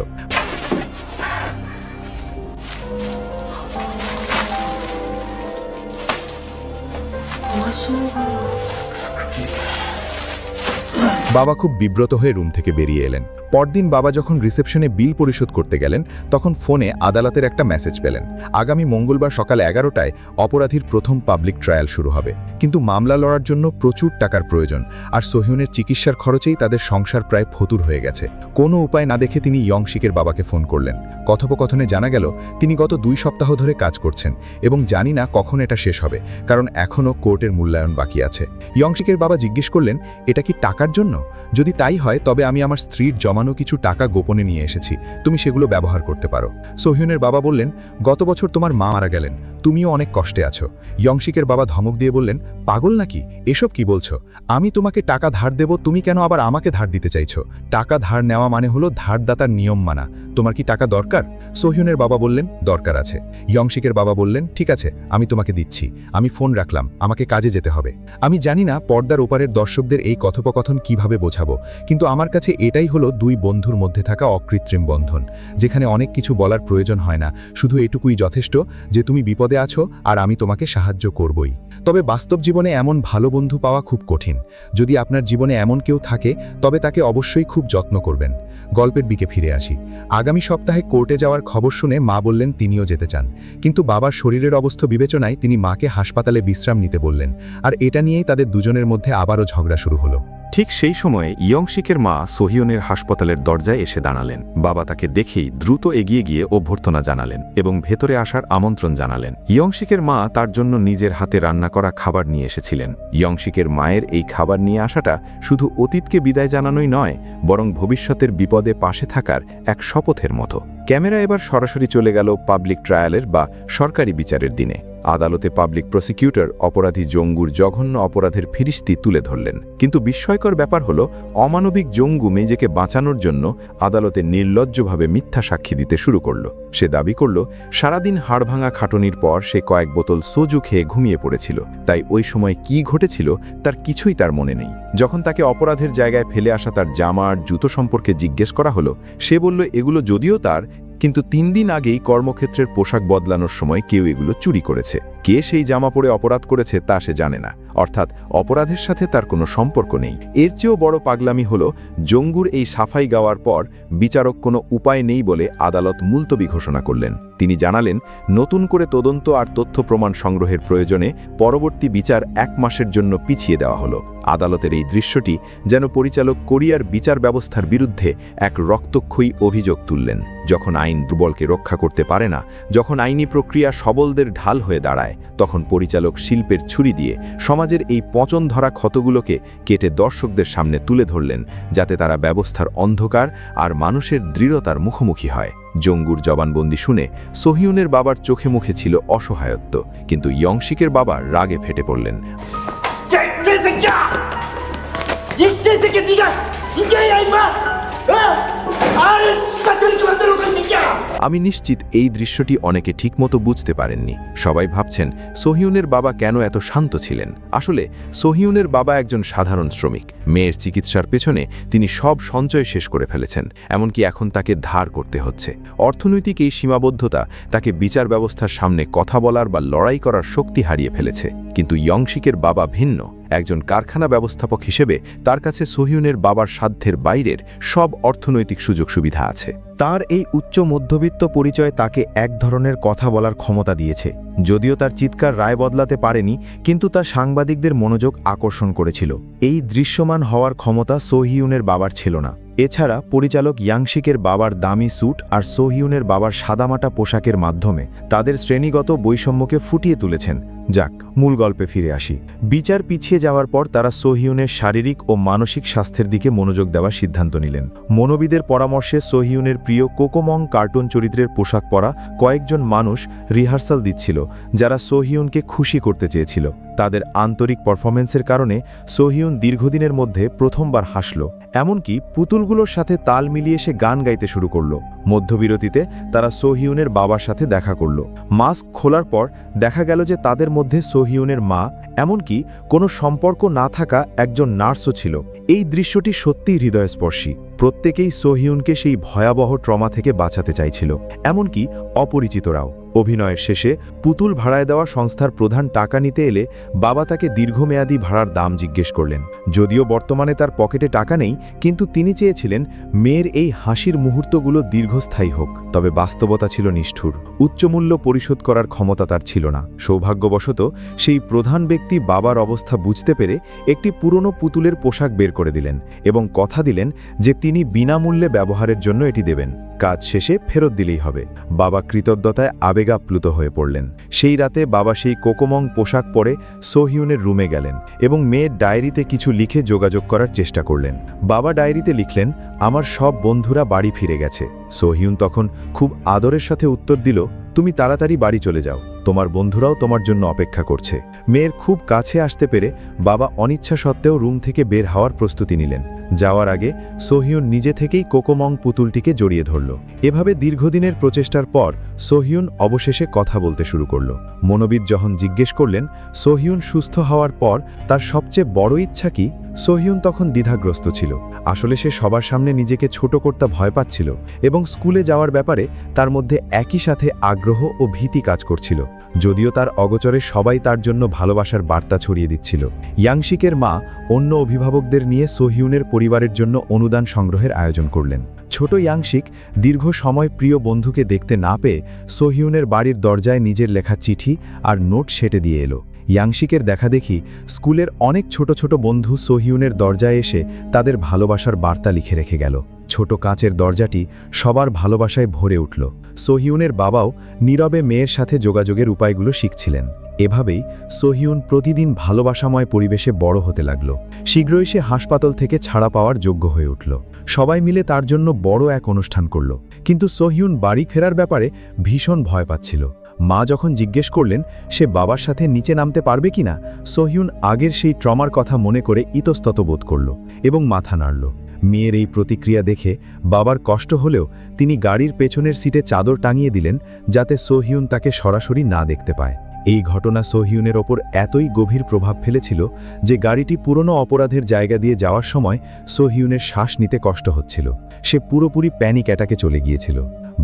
বাবা খুব বিব্রত হয়ে রুম থেকে বেরিয়ে এলেন। পরদিন বাবা যখন রিসেপশনে বিল পরিশোধ করতে গেলেন, তখন ফোনে আদালতের একটা মেসেজ পেলেন। আগামী মঙ্গলবার সকাল 11টায় অপরাধীর প্রথম পাবলিক ট্রায়াল শুরু হবে, কিন্তু মামলা লড়ার জন্য প্রচুর টাকার প্রয়োজন, আর সোহিউনের চিকিৎসার খরচেই তাদের সংসার প্রায় ফতুর হয়ে গেছে। কোনো উপায় না দেখে তিনি ইয়ংশিকের বাবাকে ফোন করলেন। কথোপকথনে জানা গেল তিনি গত 2 সপ্তাহ ধরে কাজ করছেন এবং জানি না কখন এটা শেষ হবে, কারণ এখনও কোর্টের মূল্যায়ন বাকি আছে। ইয়ংশিকের বাবা জিজ্ঞেস করলেন, এটা কি টাকার জন্য? যদি তাই হয় তবে আমি আমার স্ত্রীর জমানো কিছু টাকা গোপনে নিয়ে এসেছি, তুমি সেগুলো ব্যবহার করতে পারো। সোহিউনের বাবা বললেন, গত বছর তোমার মা মারা গেলেন, তুমিও অনেক কষ্টে আছো। ইয়ংশিকের বাবা ধমক দিয়ে বললেন, পাগল নাকি, এসব কি বলছো? আমি তোমাকে টাকা ধার দেব, তুমি কেন আবার আমাকে ধার দিতে চাইছো? টাকা ধার নেওয়া মানে হলো ধারদাতার নিয়ম মানা। তোমার কি টাকা দরকার? সোহিউনের বাবা বললেন, দরকার আছে। ইয়ংশিকের বাবা বললেন, ঠিক আছে, আমি তোমাকে দিচ্ছি। আমি ফোন রাখলাম, আমাকে কাজে যেতে হবে। আমি জানি না পর্দার ওপারের দর্শকদের এই কথোপকথন কিভাবে বোঝাবো, কিন্তু আমার কাছে এটাই হলো দুই বন্ধুর মধ্যে থাকা অকৃত্রিম বন্ধন, যেখানে অনেক কিছু বলার প্রয়োজন হয় না, শুধু এটুকুই যথেষ্ট যে তুমি বিপদে আছো আর আমি তোমাকে সাহায্য করবই। তবে বাস্তব জীবনে এমন ভালো বন্ধু পাওয়া খুব কঠিন। যদি আপনার জীবনে এমন কেউ থাকে, তবে তাকে অবশ্যই খুব যত্ন করবেন। গল্পের দিকে ফিরে আসি। আগামী সপ্তাহে কোর্টে যাওয়ার খবর শুনে মা বললেন তিনিও যেতে চান, কিন্তু বাবার শরীরের অবস্থা বিবেচনায় তিনি মাকে হাসপাতালে বিশ্রাম নিতে বললেন, আর এটা নিয়েই তাদের দুজনের মধ্যে আবারও ঝগড়া শুরু হলো। ঠিক সেই সময়ে ইয়ংশিকের মা সোহিউনের হাসপাতালের দরজায় এসে দাঁড়ালেন। বাবা তাকে দেখেই দ্রুত এগিয়ে গিয়ে অভ্যর্থনা জানালেন এবং ভেতরে আসার আমন্ত্রণ জানালেন। ইয়ংশিকের মা তার জন্য নিজের হাতে রান্না করা খাবার নিয়ে এসেছিলেন। ইয়ংশিকের মায়ের এই খাবার নিয়ে আসাটা শুধু অতীতকে বিদায় জানানোই নয়, বরং ভবিষ্যতের বিপদে পাশে থাকার এক শপথের মতো। ক্যামেরা এবার সরাসরি চলে গেল পাবলিক ট্রায়ালের বা সরকারি বিচারের দিনে। আদালতে পাবলিক প্রসিকিউটর অপরাধী জঙ্গুর জঘন্য অপরাধের ফিরিস্তি তুলে ধরলেন। কিন্তু বিস্ময়কর ব্যাপার হলো, অমানবিক জঙ্গু মেজেকে বাঁচানোর জন্য আদালতে নির্লজ্জভাবে মিথ্যা সাক্ষী দিতে শুরু করল। সে দাবি করল, সারাদিন হাড়ভাঙা খাটুনির পর সে কয়েক বোতল সোজু খেয়ে ঘুমিয়ে পড়েছিল, তাই ওই সময় কি ঘটেছিল তার কিছুই তার মনে নেই। যখন তাকে অপরাধের জায়গায় ফেলে আসা তার জামা আর জুতো সম্পর্কে জিজ্ঞেস করা হলো, সে বলল এগুলো যদিও তার, কিন্তু 3 দিন আগেই কর্মক্ষেত্রের পোশাক বদলানোর সময় কেউ এগুলো চুরি করেছে। কে সেই জামা পরে অপরাধ করেছে তা সে জানে না, অর্থাৎ অপরাধের সাথে তার কোনো সম্পর্ক নেই। এর চেয়েও বড় পাগলামি হলো, জঙ্গুর এই সাফাই গাওয়ার পর বিচারক কোনো উপায় নেই বলে আদালত মুলতবি ঘোষণা করলেন। তিনি জানালেন, নতুন করে তদন্ত আর তথ্য প্রমাণ সংগ্রহের প্রয়োজনে পরবর্তী বিচার 1 মাসের জন্য পিছিয়ে দেওয়া হলো। আদালতের এই দৃশ্যটি যেন পরিচালক কোরিয়ার বিচার ব্যবস্থার বিরুদ্ধে এক রক্তক্ষয়ী অভিযোগ তুললেন। যখন আইন দুর্বলকে রক্ষা করতে পারে না, যখন আইনি প্রক্রিয়া সবলদের ঢাল হয়ে দাঁড়ায়, তখন পরিচালক শিল্পের ছুরি দিয়ে সমাজের এই পচন ধরা ক্ষতগুলোকে কেটে দর্শকদের সামনে তুলে ধরলেন, যাতে তারা ব্যবস্থার অন্ধকার আর মানুষের দৃঢ়তার মুখোমুখি হয়। জঙ্গুর জবানবন্দি শুনে সোহিউনের বাবার চোখে মুখে ছিল অসহায়ত্ব, কিন্তু ইয়ংশিকের বাবা রাগে ফেটে পড়লেন। আমি নিশ্চিত এই দৃশ্যটি অনেকে ঠিকমতো বুঝতে পারেননি। সবাই ভাবছেন সোহিউনের বাবা কেন এত শান্ত ছিলেন। আসলে সোহিউনের বাবা একজন সাধারণ শ্রমিক। মেয়ের চিকিৎসার পেছনে তিনি সব সঞ্চয় শেষ করে ফেলেছেন, এমনকি এখন তাকে ধার করতে হচ্ছে। অর্থনৈতিক এই সীমাবদ্ধতা তাকে বিচার ব্যবস্থার সামনে কথা বলার বা লড়াই করার শক্তি হারিয়ে ফেলেছে। কিন্তু ইয়ংশিকের বাবা ভিন্ন। একজন কারখানা ব্যবস্থাপক হিসেবে তার কাছে সোহিউনের বাবার সাধ্যের বাইরের সব অর্থনৈতিক সুযোগ সুবিধা আছে। তার এই উচ্চ মধ্যবিত্ত পরিচয় তাকে এক ধরনের কথা বলার ক্ষমতা দিয়েছে। যদিও তার চিৎকার রায় বদলাতে পারেনি, কিন্তু তা সাংবাদিকদের মনোযোগ আকর্ষণ করেছিল। এই দৃশ্যমান হওয়ার ক্ষমতা সোহিউনের বাবার ছিল না। এছাড়া পরিচালক ইয়াংশিকের বাবার দামি স্যুট আর সোহিউনের বাবার সাদামাটা পোশাকের মাধ্যমে তাদের শ্রেণীগত বৈষম্যকে ফুটিয়ে তুলেছেন। যাক, মূল গল্পে ফিরে আসি। বিচার পিছিয়ে যাওয়ার পর তারা সোহিউনের শারীরিক ও মানসিক স্বাস্থ্যের দিকে মনোযোগ দেওয়ার সিদ্ধান্ত নিলেন। মনোবিদের পরামর্শে সোহিউনের প্রিয় কোকোমং কার্টুন চরিত্রের পোশাক পরা কয়েকজন মানুষ রিহার্সাল দিচ্ছিল, যারা সোহিউনকে খুশি করতে চেয়েছিল। তাদের আন্তরিক পারফরমেন্সের কারণে সোহিউন দীর্ঘদিনের মধ্যে প্রথমবার হাসল। এমনকি পুতুলগুলোর সাথে তাল মিলিয়ে সে গান গাইতে শুরু করল। মধ্যবিরতিতে তারা সোহিউনের বাবার সাথে দেখা করল। মাস্ক খোলার পর দেখা গেল যে তাদের মধ্যে সোহিউনের মা, এমনকি কোনো সম্পর্ক না থাকা একজন নার্সও ছিল। এই দৃশ্যটি সত্যিই হৃদয়স্পর্শী। প্রত্যেকেই সোহিউনকে সেই ভয়াবহ ট্রমা থেকে বাঁচাতে চাইছিল, এমনকি অপরিচিতরাও। অভিনয়ের শেষে পুতুল ভাড়ায় দেওয়া সংস্থার প্রধান টাকা নিতে এলে বাবা তাকে দীর্ঘমেয়াদী ভাড়ার দাম জিজ্ঞেস করলেন। যদিও বর্তমানে তার পকেটে টাকা নেই, কিন্তু তিনি চেয়েছিলেন মেয়ের এই হাসির মুহূর্তগুলো দীর্ঘস্থায়ী হোক। তবে বাস্তবতা ছিল নিষ্ঠুর। উচ্চমূল্য পরিশোধ করার ক্ষমতা তার ছিল না। সৌভাগ্যবশত সেই প্রধান ব্যক্তি বাবার অবস্থা বুঝতে পেরে একটি পুরনো পুতুলের পোশাক বের করে দিলেন এবং কথা দিলেন যে তিনি বিনামূল্যে ব্যবহারের জন্য এটি দেবেন। কাজ শেষে ফেরত দিলেই হবে। বাবা কৃতজ্ঞতায় আবেগাপ্লুত হয়ে পড়লেন। সেই রাতে বাবা সেই কোকোমং পোশাক পরে সোহিউনের রুমে গেলেন এবং মেয়ের ডায়েরিতে কিছু লিখে যোগাযোগ করার চেষ্টা করলেন। বাবা ডায়েরিতে লিখলেন, আমার সব বন্ধুরা বাড়ি ফিরে গেছে। সোহিউন তখন খুব আদরের সাথে উত্তর দিল, তুমি তাড়াতাড়ি বাড়ি চলে যাও। তোমার বন্ধুরাও তোমার জন্য অপেক্ষা করছে। মেয়ের খুব কাছে আসতে পেরে বাবা অনিচ্ছা সত্ত্বেও রুম থেকে বের হওয়ার প্রস্তুতি নিলেন। যাওয়ার আগে সোহিউন নিজে থেকেই কোকোমং পুতুলটিকে জড়িয়ে ধরল। এভাবে দীর্ঘদিনের প্রচেষ্টার পর সোহিউন অবশেষে কথা বলতে শুরু করল। মনোবিদ যখন জিজ্ঞেস করলেন সোহিউন সুস্থ হওয়ার পর তার সবচেয়ে বড় ইচ্ছা কি, সোহিউন তখন দ্বিধাগ্রস্ত ছিল। আসলে সে সবার সামনে নিজেকে ছোট করতে ভয় পাচ্ছিল এবং স্কুলে যাওয়ার ব্যাপারে তার মধ্যে একই সাথে আগ্রহ ও ভীতি কাজ করছিল। যদিও তার অগোচরে সবাই তার জন্য ভালোবাসার বার্তা ছড়িয়ে দিচ্ছিল। ইয়াংশিকের মা অন্য অভিভাবকদের নিয়ে সোহিউনের পরিবারের জন্য অনুদান সংগ্রহের আয়োজন করলেন। ছোট ইয়াংশিক দীর্ঘ সময় প্রিয় বন্ধুকে দেখতে না পেয়ে সোহিউনের বাড়ির দরজায় নিজের লেখা চিঠি আর নোট সেটে দিয়ে এলো। ইয়াংশিকের দেখাদেখি স্কুলের অনেক ছোট ছোট বন্ধু সোহিউনের দরজায় এসে তাদের ভালোবাসার বার্তা লিখে রেখে গেল। ছোট কাঁচের দরজাটি সবার ভালোবাসায় ভরে উঠল। সোহিউনের বাবাও নীরবে মেয়ের সাথে যোগাযোগের উপায়গুলো শিখছিলেন। এভাবেই সোহিউন প্রতিদিন ভালোবাসাময় পরিবেশে বড় হতে লাগল। শীঘ্রই সে হাসপাতাল থেকে ছাড়া পাওয়ার যোগ্য হয়ে উঠল। সবাই মিলে তার জন্য বড় এক অনুষ্ঠান করল। কিন্তু সোহিউন বাড়ি ফেরার ব্যাপারে ভীষণ ভয় পাচ্ছিল। মা যখন জিজ্ঞেস করলেন সে বাবার সাথে নিচে নামতে পারবে কিনা, সোহিউন আগের সেই ট্রমার কথা মনে করে ইতস্তত বোধ করল এবং মাথা নাড়ল। মেয়ের এই প্রতিক্রিয়া দেখে বাবার কষ্ট হলেও তিনি গাড়ির পেছনের সিটে চাদর টাঙিয়ে দিলেন যাতে সোহিউন তাকে সরাসরি না দেখতে পায়। এই ঘটনা সোহিউনের ওপর এতই গভীর প্রভাব ফেলেছিল যে গাড়িটি পুরনো অপরাধের জায়গা দিয়ে যাওয়ার সময় সোহিউনের শ্বাস নিতে কষ্ট হচ্ছিল। সে পুরোপুরি প্যানিক অ্যাটাকে চলে গিয়েছিল।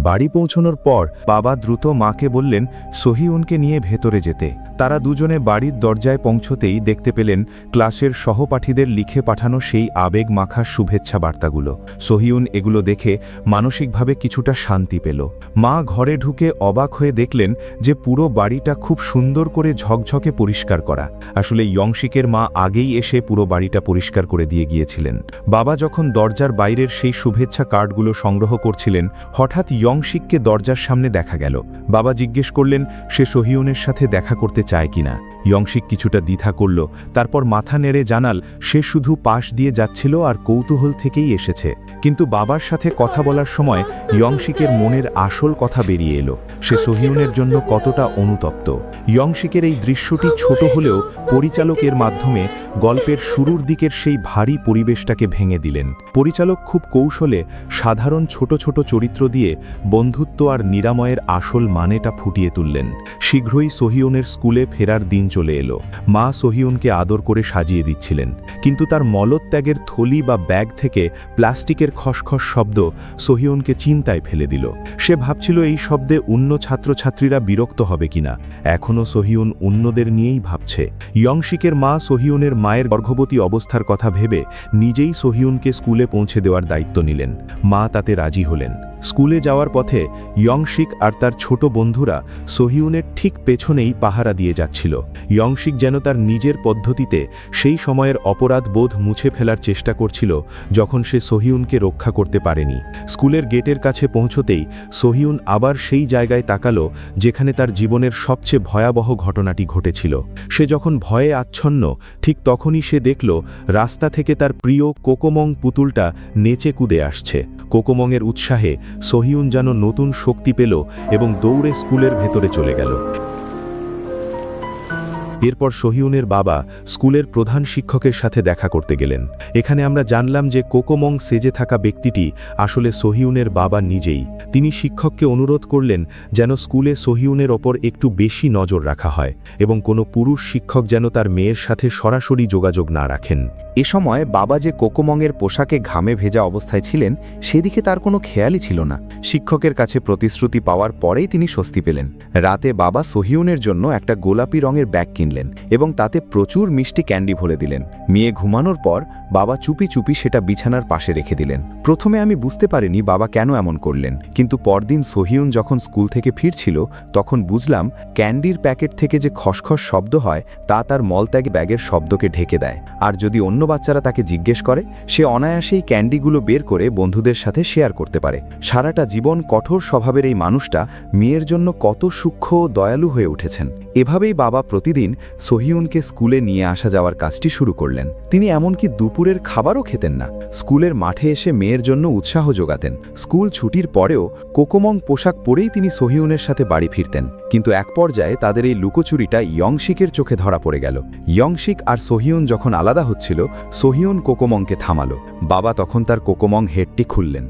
বাড়ি পৌঁছানোর পর বাবা দ্রুত মাকে বললেন সোহিউনকে নিয়ে ভেতরে যেতে। তারা দুজনে বাড়ির দরজায় পৌঁছতেই দেখতে পেলেন ক্লাসের সহপাঠীদের লিখে পাঠানো সেই আবেগ মাখা শুভেচ্ছা বার্তাগুলো। সোহিউন এগুলো দেখে মানসিকভাবে কিছুটা শান্তি পেল। মা ঘরে ঢুকে অবাক হয়ে দেখলেন যে পুরো বাড়িটা খুব সুন্দর করে ঝকঝকে পরিষ্কার করা। আসলে ইয়ংশিকের মা আগেই এসে পুরো বাড়িটা পরিষ্কার করে দিয়ে গিয়েছিলেন। বাবা যখন দরজার বাইরের সেই শুভেচ্ছা কার্ডগুলো সংগ্রহ করছিলেন, হঠাৎ ইয়ংশিককে দরজার সামনে দেখা গেল। বাবা জিজ্ঞেস করলেন সে সোহিউনের সাথে দেখা করতে চায় কিনা। ইয়ংশিক কিছুটা দ্বিধা করল, তারপর মাথা নেড়ে জানাল সে শুধু পাশ দিয়ে যাচ্ছিল আর কৌতূহল থেকেই এসেছে। কিন্তু বাবার সাথে কথা বলার সময় ইয়ংশিকের মনের আসল কথা বেরিয়ে এলো, সে সোহিউনের জন্য কতটা অনুতপ্ত। ইয়ংশিকের এই দৃশ্যটি ছোট হলেও পরিচালকের মাধ্যমে গল্পের শুরুর দিকের সেই ভারী পরিবেশটাকে ভেঙে দিলেন। পরিচালক খুব কৌশলে সাধারণ ছোট ছোট চরিত্র দিয়ে বন্ধুত্ব আর নিরাময়ের আসল মানেটা ফুটিয়ে তুললেন। শীঘ্রই সোহিউনের স্কুলে ফেরার দিন চলে এলো। মা সোহিউনকে আদর করে সাজিয়ে দিচ্ছিলেন, কিন্তু তার মলত্যাগের থলি বা ব্যাগ থেকে প্লাস্টিকের খসখস শব্দ সোহিউনকে চিন্তায় ফেলে দিল। সে ভাবছিল এই শব্দে অন্য ছাত্রছাত্রীরা বিরক্ত হবে কিনা। এখনও সোহিউন অন্যদের নিয়েই ভাবছে। ইয়ংশিকের মা সোহিউনের মায়ের গর্ভবতী অবস্থার কথা ভেবে নিজেই সোহিউনকে স্কুলে পৌঁছে দেওয়ার দায়িত্ব নিলেন। মা তাতে রাজি হলেন। স্কুলে যাওয়ার পথে ইয়ংশিক আর তার ছোট বন্ধুরা সোহিউনের ঠিক পেছনেই পাহারা দিয়ে যাচ্ছিল। ইয়ংশিক যেন তার নিজের পদ্ধতিতে সেই সময়ের অপরাধ বোধ মুছে ফেলার চেষ্টা করছিল যখন সে সোহিউনকে রক্ষা করতে পারেনি। স্কুলের গেটের কাছে পৌঁছতেই সোহিউন আবার সেই জায়গায় তাকালো যেখানে তার জীবনের সবচেয়ে ভয়াবহ ঘটনাটি ঘটেছিল। সে যখন ভয়ে আচ্ছন্ন, ঠিক তখনই সে দেখল রাস্তা থেকে তার প্রিয় কোকোমং পুতুলটা নেচে কুদে আসছে। কোকোমংয়ের উৎসাহে সোহিউন যেন নতুন শক্তি পেল এবং দৌড়ে স্কুলের ভেতরে চলে গেল। এরপর সোহিউনের বাবা স্কুলের প্রধান শিক্ষকের সাথে দেখা করতে গেলেন। এখানে আমরা জানলাম যে কোকোমং সেজে থাকা ব্যক্তিটি আসলে সোহিউনের বাবা নিজেই। তিনি শিক্ষককে অনুরোধ করলেন যেন স্কুলে সোহিউনের ওপর একটু বেশি নজর রাখা হয় এবং কোনো পুরুষ শিক্ষক যেন তার মেয়ের সাথে সরাসরি যোগাযোগ না রাখেন। এ সময় বাবা যে কোকোমংয়ের পোশাকে ঘামে ভেজা অবস্থায় ছিলেন সেদিকে তার কোনো খেয়ালই ছিল না। শিক্ষকের কাছে প্রতিশ্রুতি পাওয়ার পরেই তিনি স্বস্তি পেলেন। রাতে বাবা সোহিউনের জন্য একটা গোলাপি রঙের ব্যাগ কিনলেন এবং তাতে প্রচুর মিষ্টি ক্যান্ডি ভরে দিলেন। মেয়ে ঘুমানোর পর বাবা চুপি চুপি সেটা বিছানার পাশে রেখে দিলেন। প্রথমে আমি বুঝতে পারিনি বাবা কেন এমন করলেন, কিন্তু পরদিন সোহিউন যখন স্কুল থেকে ফিরছিল তখন বুঝলাম ক্যান্ডির প্যাকেট থেকে যে খসখস শব্দ হয় তা তার মলত্যাগ ব্যাগের শব্দকে ঢেকে দেয়। আর যদি অন্য বাচ্চারা তাকে জিজ্ঞেস করে, সে অনায়াসেই ক্যান্ডিগুলো বের করে বন্ধুদের সাথে শেয়ার করতে পারে। সারাটা জীবন কঠোর স্বভাবের এই মানুষটা মেয়ের জন্য কত সূক্ষ্ম ও দয়ালু হয়ে উঠেছেন। এভাবেই বাবা প্রতিদিন সোহিউনকে স্কুলে নিয়ে আসা যাওয়ার কাজটি শুরু করলেন। তিনি এমনকি দুপুরের খাবারও খেতেন না, স্কুলের মাঠে এসে মেয়ের জন্য উৎসাহ যোগাতেন। স্কুল ছুটির পরেও কোকোমং পোশাক পরেই তিনি সোহিউনের সাথে বাড়ি ফিরতেন। কিন্তু এক পর্যায়ে তাদের এই লুকোচুরিটা ইয়ংশিকের চোখে ধরা পড়ে গেল। ইয়ংশিক আর সোহিউন যখন আলাদা হচ্ছিল, সোহিউন কোকোমংকে থামালো। বাবা তখন তার কোকোমং হেডটি খুললেন।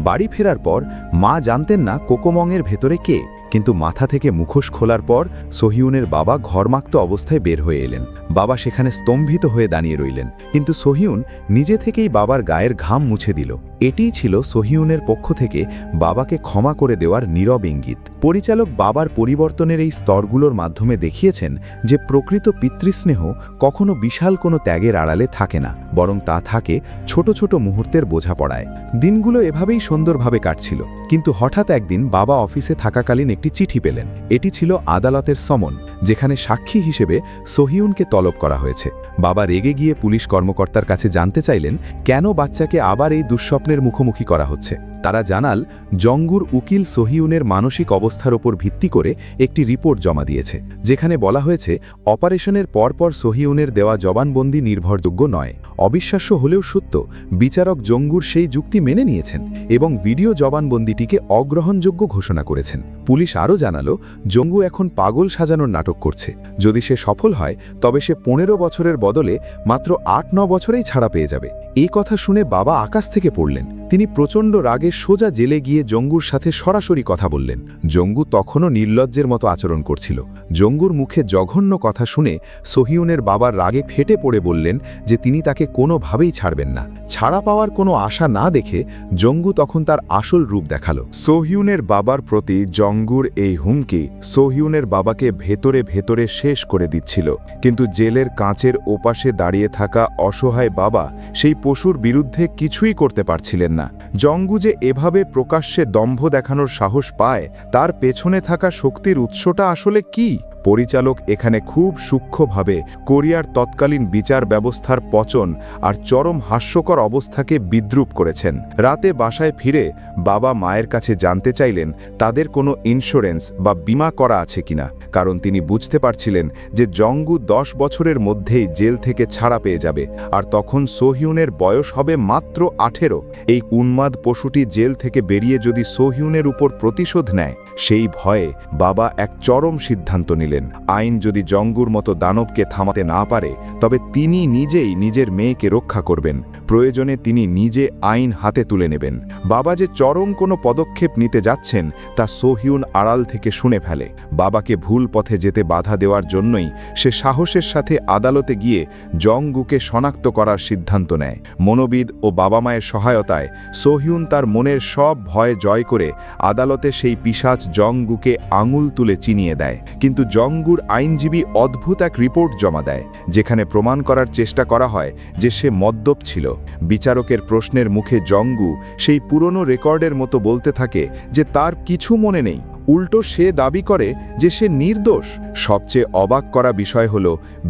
বাড়ি ফেরার পর মা জানতেন না কোকোমংয়ের ভেতরে কে, কিন্তু মাথা থেকে মুখোশ খোলার পর সোহিউনের বাবা ঘরমাক্ত অবস্থায় বের হয়ে এলেন। বাবা সেখানে স্তম্ভিত হয়ে দাঁড়িয়ে রইলেন, কিন্তু সোহিউন নিজে থেকেই বাবার গায়ের ঘাম মুছে দিল। এটিই ছিল সোহিউনের পক্ষ থেকে বাবাকে ক্ষমা করে দেওয়ার নীরব ইঙ্গিত। পরিচালক বাবার পরিবর্তনের এই স্তরগুলোর মাধ্যমে দেখিয়েছেন যে প্রকৃত পিতৃস্নেহ কখনো বিশাল কোনো ত্যাগের আড়ালে থাকে না, বরং তা থাকে ছোট ছোট মুহূর্তের বোঝাপড়ায়। দিনগুলো এভাবেই সুন্দরভাবে কাটছিল, কিন্তু হঠাৎ একদিন বাবা অফিসে থাকাকালীন একটি চিঠি পেলেন। এটি ছিল আদালতের সমন, যেখানে সাক্ষী হিসেবে সোহিউনকে তলব করা হয়েছে। বাবা রেগে গিয়ে পুলিশ কর্মকর্তার কাছে জানতে চাইলেন কেন বাচ্চাকে আবার এই দুঃস্বপ্নের মুখোমুখি করা হচ্ছে। তারা জানাল, জঙ্গুর উকিল সোহিউনের মানসিক অবস্থার ওপর ভিত্তি করে একটি রিপোর্ট জমা দিয়েছে, যেখানে বলা হয়েছে অপারেশনের পরপর সোহিউনের দেওয়া জবানবন্দি নির্ভরযোগ্য নয়। অবিশ্বাস্য হলেও সত্য, বিচারক জঙ্গুর সেই যুক্তি মেনে নিয়েছেন এবং ভিডিও জবানবন্দিটিকে অগ্রহণযোগ্য ঘোষণা করেছেন। পুলিশ আরও জানালো, জঙ্গু এখন পাগল সাজানোর নাটক করছে। যদি সে সফল হয়, তবে সে 15 বছরের বদলে মাত্র 8-9 বছরেই ছাড়া পেয়ে যাবে। এই কথা শুনে বাবা আকাশ থেকে পড়লেন। তিনি প্রচণ্ড রাগে সোজা জেলে গিয়ে জঙ্গুর সাথে সরাসরি কথা বললেন। জঙ্গু তখনও নির্লজ্জের মতো আচরণ করছিল। জঙ্গুর মুখে জঘন্য কথা শুনে সোহিউনের বাবার রাগে ফেটে পড়ে বললেন যে তিনি তাকে কোনোভাবেই ছাড়বেন না। ছাড়া পাওয়ার কোনো আশা না দেখে জঙ্গু তখন তার আসল রূপ দেখালো। সোহিউনের বাবার প্রতি জঙ্গুর এই হুমকি সোহিউনের বাবাকে ভেতরে ভেতরে শেষ করে দিচ্ছিল। কিন্তু জেলের কাঁচের ওপাশে দাঁড়িয়ে থাকা অসহায় বাবা সেই পশুর বিরুদ্ধে কিছুই করতে পারছিলেন না। জঙ্গু যে এভাবে প্রকাশ্যে দম্ভ দেখানোর সাহস পায়, তার পেছনে থাকা শক্তির উৎসটা আসলে কি? পরিচালক এখানে খুব সূক্ষ্মভাবে কোরিয়ার তৎকালীন বিচার ব্যবস্থার পচন আর চরম হাস্যকর অবস্থাকে বিদ্রূপ করেছেন। রাতে বাসায় ফিরে বাবা মায়ের কাছে জানতে চাইলেন তাদের কোনো ইন্স্যুরেন্স বা বীমা করা আছে কিনা, কারণ তিনি বুঝতে পারছিলেন যে জঙ্গু 10 বছরের মধ্যেই জেল থেকে ছাড়া পেয়ে যাবে, আর তখন সোহিউনের বয়স হবে মাত্র 18। এই উন্মাদ পশুটি জেল থেকে বেরিয়ে যদি সোহিউনের উপর প্রতিশোধ নেয়, সেই ভয়ে বাবা এক চরম সিদ্ধান্ত নিলেন। আইন যদি জঙ্গুর মতো দানবকে থামাতে না পারে, তবে তিনি নিজেই নিজের মেয়েকে রক্ষা করবেন। প্রয়োজনে তিনি নিজে আইন হাতে তুলে নেবেন। বাবা যে চরম কোনো পদক্ষেপ নিতে যাচ্ছেন তা সোহিউন আড়াল থেকে শুনে ফেলে। বাবাকে ভুল পথে যেতে বাধা দেওয়ার জন্যই সে সাহসের সাথে আদালতে গিয়ে জঙ্গুকে শনাক্ত করার সিদ্ধান্ত নেয়। মনোবিদ ও বাবা মায়ের সহায়তায় সোহিউন তার মনের সব ভয় জয় করে আদালতে সেই পিশাচ জঙ্গুকে আঙুল তুলে চিনিয়ে দেয়। কিন্তু জঙ্গুর আইনজীবী অদ্ভুত এক রিপোর্ট জমা দেয়, যেখানে প্রমাণ করার চেষ্টা করা হয় যে সে মদ্যপ ছিল। বিচারকের প্রশ্নের মুখে জঙ্গু সেই পুরনো রেকর্ডের মতো বলতে থাকে যে তার কিছু মনে নেই। উল্টো সে দাবি করে যে সে নির্দোষ। সবচেয়ে অবাক করা বিষয় হল,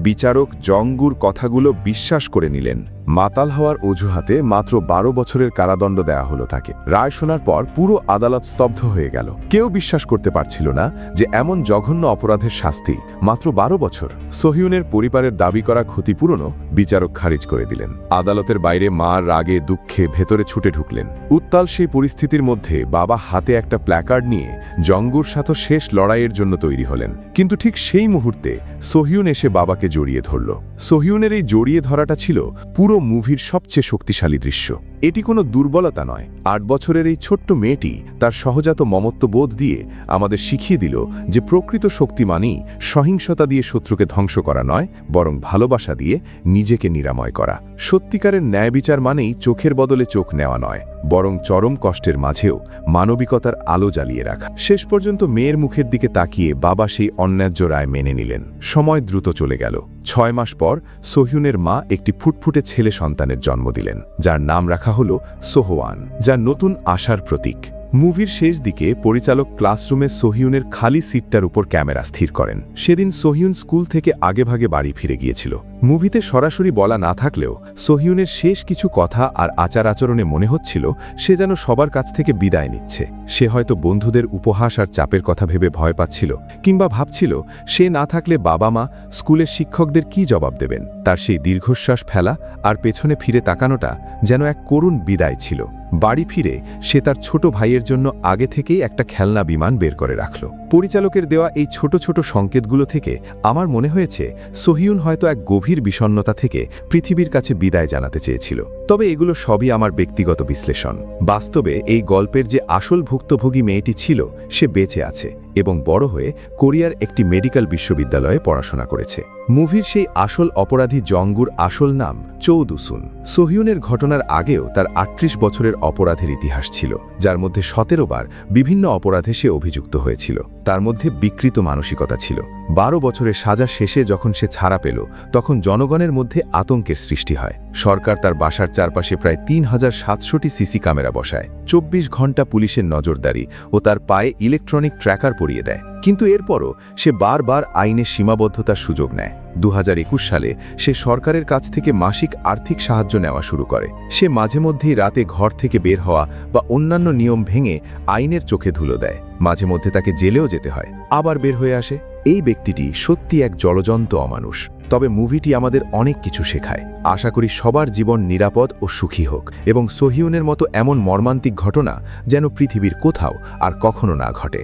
বিচারক জঙ্গুর কথাগুলো বিশ্বাস করে নিলেন। মাতাল হওয়ার অজুহাতে মাত্র 12 বছরের কারাদণ্ড দেয়া হলো তাকে। রায় শোনার পর পুরো আদালত স্তব্ধ হয়ে গেল। কেউ বিশ্বাস করতে পারছিল না যে এমন জঘন্য অপরাধের শাস্তি মাত্র 12 বছর। সোহিউনের পরিবারের দাবি করা ক্ষতিপূরণও বিচারক খারিজ করে দিলেন। আদালতের বাইরে মা রাগে দুঃখে ভেতরে ছুটে ঢুকলেন। উত্তাল সেই পরিস্থিতির মধ্যে বাবা হাতে একটা প্ল্যাকার্ড নিয়ে জঙ্গুর সাথে শেষ লড়াইয়ের জন্য তৈরি হলেন। কিন্তু ঠিক সেই মুহূর্তে সোহিউন এসে বাবাকে জড়িয়ে ধরল। সোহিউনের এই জড়িয়ে ধরাটা ছিল পুরো মুভির সবচেয়ে শক্তিশালী দৃশ্য। এটি কোনো দুর্বলতা নয়। 8 বছরের এই ছোট্ট মেয়েটি তার সহজাত মমত্ববোধ দিয়ে আমাদের শিখিয়ে দিল যে প্রকৃত শক্তি মানেই সহিংসতা দিয়ে শত্রুকে ধ্বংস করা নয়, বরং ভালোবাসা দিয়ে নিজেকে নিরাময় করা। সত্যিকারের ন্যায় বিচার মানেই চোখের বদলে চোখ নেওয়া নয়, বরং চরম কষ্টের মাঝেও মানবিকতার আলো জ্বালিয়ে রাখা। শেষ পর্যন্ত মেয়ের মুখের দিকে তাকিয়ে বাবা সেই অন্যায্য রায় মেনে নিলেন। সময় দ্রুত চলে গেল। 6 মাস পর সোহিউনের মা একটি ফুটফুটে ছেলে সন্তানের জন্ম দিলেন, যার নাম রাখা হলো সোহওয়ান, যা নতুন আশার প্রতীক। মুভির শেষ দিকে পরিচালক ক্লাসরুমে সোহিউনের খালি সিটটার উপর ক্যামেরা স্থির করেন। সেদিন সোহিউন স্কুল থেকে আগেভাগে বাড়ি ফিরে গিয়েছিল। মুভিতে সরাসরি বলা না থাকলেও সোহিউনের শেষ কিছু কথা আর আচার আচরণে মনে হচ্ছিল সে যেন সবার কাছ থেকে বিদায় নিচ্ছে। সে হয়তো বন্ধুদের উপহাস আর চাপের কথা ভেবে ভয় পাচ্ছিল, কিংবা ভাবছিল সে না থাকলে বাবা মা, স্কুলের শিক্ষকদের কি জবাব দেবেন। তার সেই দীর্ঘশ্বাস ফেলা আর পেছনে ফিরে তাকানোটা যেন এক করুণ বিদায় ছিল। বাড়ি ফিরে সে তার ছোট ভাইয়ের জন্য আগে থেকেই একটা খেলনা বিমান বের করে রাখল। পরিচালকের দেওয়া এই ছোট ছোট সংকেতগুলো থেকে আমার মনে হয়েছে সোহিউন হয়তো এক গভীর বিষণ্ণতা থেকে পৃথিবীর কাছে বিদায় জানাতে চেয়েছিল। তবে এগুলো সবই আমার ব্যক্তিগত বিশ্লেষণ। বাস্তবে এই গল্পের যে আসল ভুক্তভোগী মেয়েটি ছিল সে বেঁচে আছে এবং বড় হয়ে কোরিয়ার একটি মেডিকেল বিশ্ববিদ্যালয়ে পড়াশোনা করেছে। মুভির সেই আসল অপরাধী জঙ্গুর আসল নাম চৌ দুসুন। সোহিউনের ঘটনার আগেও তার ৩৮ বছরের অপরাধের ইতিহাস ছিল, যার মধ্যে ১৭ বার বিভিন্ন অপরাধে সে অভিযুক্ত হয়েছিল। তার মধ্যে বিকৃত মানসিকতা ছিল। ১২ বছরের সাজা শেষে যখন সে ছাড়া পেল, তখন জনগণের মধ্যে আতঙ্কের সৃষ্টি হয়। সরকার তার বাসার চারপাশে প্রায় ৩,৭০০টি সিসি ক্যামেরা বসায়, ২৪ ঘণ্টা পুলিশের নজরদারি ও তার পায়ে ইলেকট্রনিক ট্র্যাকার পরিয়ে দেয়। কিন্তু এরপরও সে বারবার আইনের সীমাবদ্ধতার সুযোগ নেয়। ২০২১ সালে সে সরকারের কাছ থেকে মাসিক আর্থিক সাহায্য নেওয়া শুরু করে। সে মাঝে মধ্যেই রাতে ঘর থেকে বের হওয়া বা অন্যান্য নিয়ম ভেঙে আইনের চোখে ধুলো দেয়। মাঝে মধ্যে তাকে জেলেও যেতে হয়, আবার বের হয়ে আসে। এই ব্যক্তিটি সত্যি এক জলজন্ত অমানুষ। তবে মুভিটি আমাদের অনেক কিছু শেখায়। আশা করি সবার জীবন নিরাপদ ও সুখী হোক এবং সোহিউনের মতো এমন মর্মান্তিক ঘটনা যেন পৃথিবীর কোথাও আর কখনো না ঘটে।